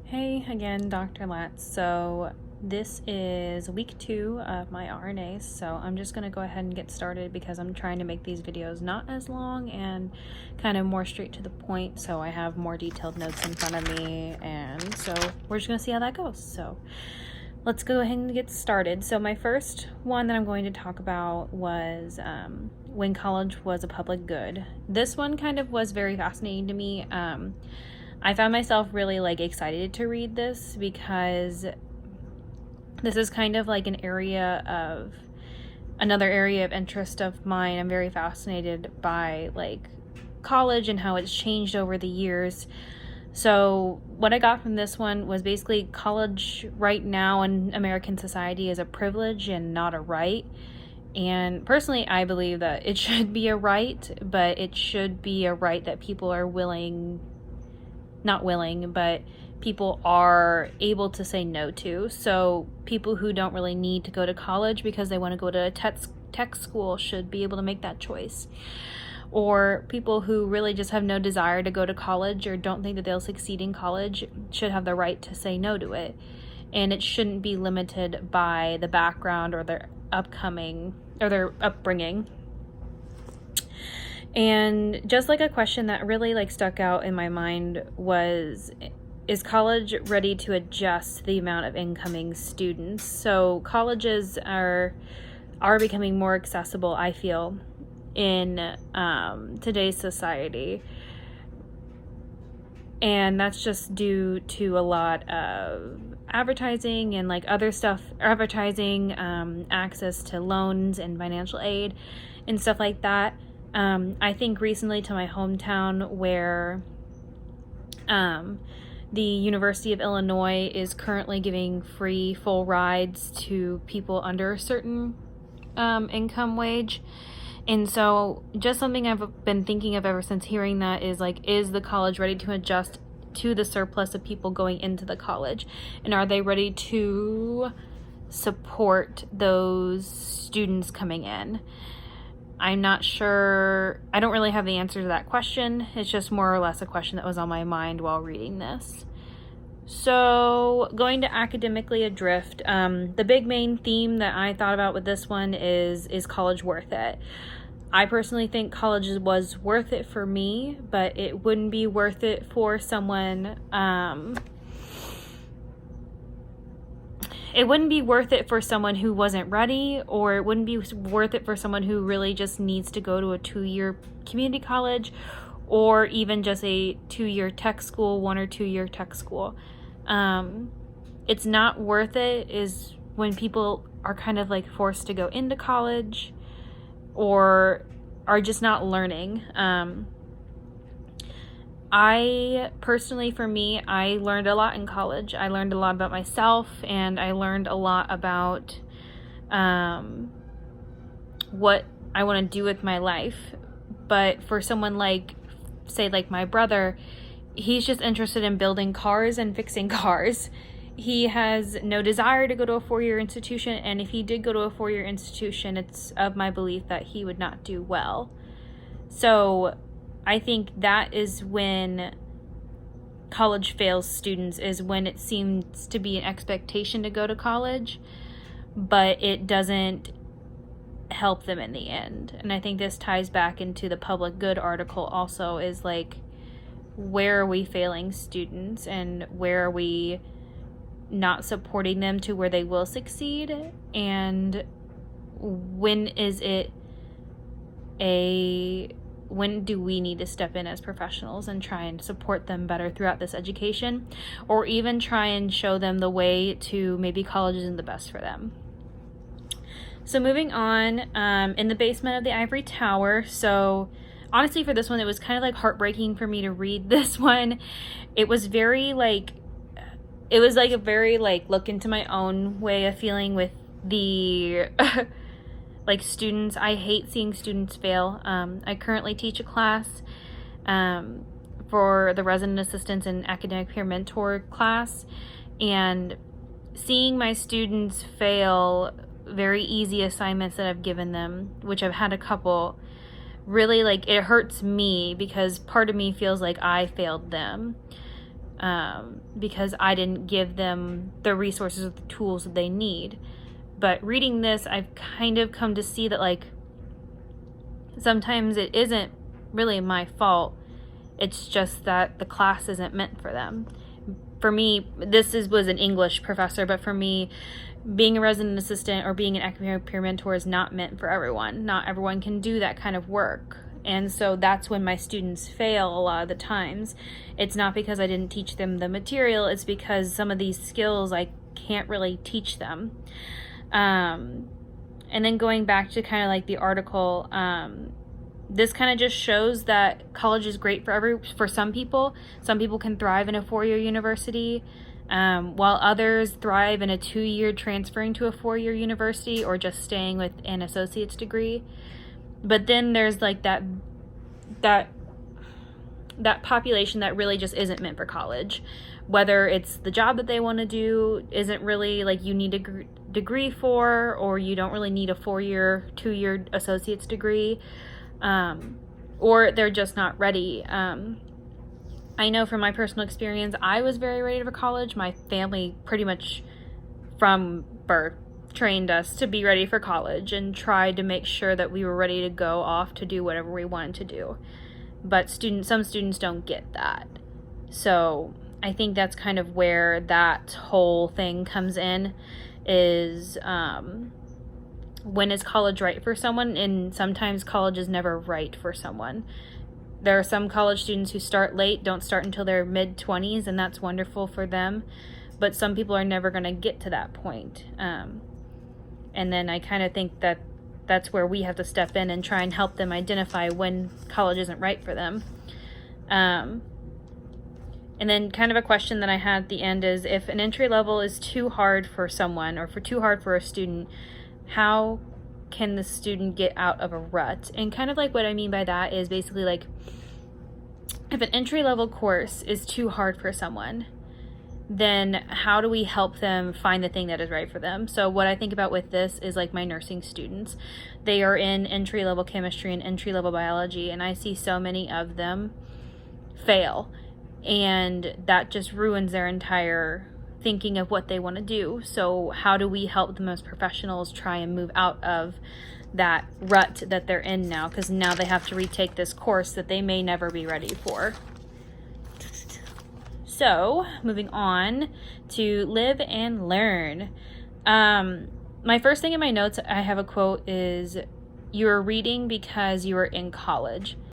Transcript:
Hey again, Dr. Latz. So this is week 2 of my RNA, so I'm just going to go ahead and get started because I'm trying to make these videos not as long and kind of more straight to the point, so I have more detailed notes in front of me, and so we're just going to see how that goes. So let's go ahead and get started. So my first one that I'm going to talk about was when college was a public good. This one kind of was very fascinating to me. I found myself really excited to read this because this is kind of like another area of interest of mine. I'm very fascinated by college and how it's changed over the years. So what I got from this one was basically college right now in American society is a privilege and not a right. And personally, I believe that it should be a right, but it should be a right that people are but people are able to say no to. So people who don't really need to go to college because they want to go to a tech school should be able to make that choice. Or people who really just have no desire to go to college or don't think that they'll succeed in college should have the right to say no to it. And it shouldn't be limited by the background or their upbringing. And just a question that really stuck out in my mind was, is college ready to adjust the amount of incoming students? So colleges are becoming more accessible, I feel, in today's society. And that's just due to a lot of advertising and other stuff, access to loans and financial aid and stuff like that. I think recently to my hometown where the University of Illinois is currently giving free full rides to people under a certain income wage. And so just something I've been thinking of ever since hearing that is is the college ready to adjust to the surplus of people going into the college? And are they ready to support those students coming in? I'm not sure. I don't really have the answer to that question. It's just more or less a question that was on my mind while reading this. So going to academically adrift, the big main theme that I thought about with this one is college worth it? I personally think college was worth it for me, but it wouldn't be worth it for someone. It wouldn't be worth it for someone who wasn't ready, or it wouldn't be worth it for someone who really just needs to go to a 2-year community college, or even just a 2-year tech school, 1 or 2 year tech school. It's not worth it is when people are kind of forced to go into college or are just not learning. I personally, for me, I learned a lot in college. I learned a lot about myself, and I learned a lot about what I want to do with my life. But for someone say my brother, he's just interested in building cars and fixing cars. He has no desire to go to a 4-year institution, and if he did go to a 4-year institution, it's of my belief that he would not do well. So I think that is when college fails students, is when it seems to be an expectation to go to college, but it doesn't help them in the end. And I think this ties back into the public good article also, is where are we failing students and where are we not supporting them to where they will succeed, and when do we need to step in as professionals and try and support them better throughout this education, or even try and show them the way to maybe college isn't the best for them. So moving on, in the basement of the ivory tower. So honestly, for this one, it was kind of heartbreaking for me to read this one. It was very it was a very look into my own way of feeling with the students. I hate seeing students fail. I currently teach a class for the resident assistants and academic peer mentor class, and seeing my students fail very easy assignments that I've given them, which I've had a couple, really it hurts me because part of me feels like I failed them. because I didn't give them the resources or the tools that they need. But reading this, I've kind of come to see that, like, sometimes it isn't really my fault. It's just that the class isn't meant for them. For me, was an English professor, but for me, being a resident assistant or being an academic peer mentor is not meant for everyone. Not everyone can do that kind of work. And so that's when my students fail a lot of the times. It's not because I didn't teach them the material, it's because some of these skills I can't really teach them. And then going back to kind of like the article, this kind of just shows that college is great for some people. Some people can thrive in a 4-year university, while others thrive in a 2-year transferring to a 4-year university or just staying with an associate's degree. But then there's like that population that really just isn't meant for college. Whether it's the job that they want to do isn't really like you need a degree for, or you don't really need a 4-year, 2-year associate's degree, or they're just not ready. I know from my personal experience, I was very ready for college. My family pretty much from birth trained us to be ready for college and tried to make sure that we were ready to go off to do whatever we wanted to do. But some students don't get that. So I think that's kind of where that whole thing comes in, is when is college right for someone? And sometimes college is never right for someone. There are some college students who start late, don't start until their mid-20s, and that's wonderful for them. But some people are never going to get to that point. And then I kind of think that that's where we have to step in and try and help them identify when college isn't right for them. And then kind of a question that I had at the end is, if an entry level is too hard for someone or too hard for a student, how can the student get out of a rut? And kind of like what I mean by that is basically like, if an entry level course is too hard for someone, then how do we help them find the thing that is right for them? So what I think about with this is like my nursing students. They are in entry-level chemistry and entry-level biology, and I see so many of them fail. And that just ruins their entire thinking of what they want to do. So how do we help them as professionals try and move out of that rut that they're in now? Because now they have to retake this course that they may never be ready for. So, moving on to live and learn. My first thing in my notes, I have a quote is, "You are reading because you are in college."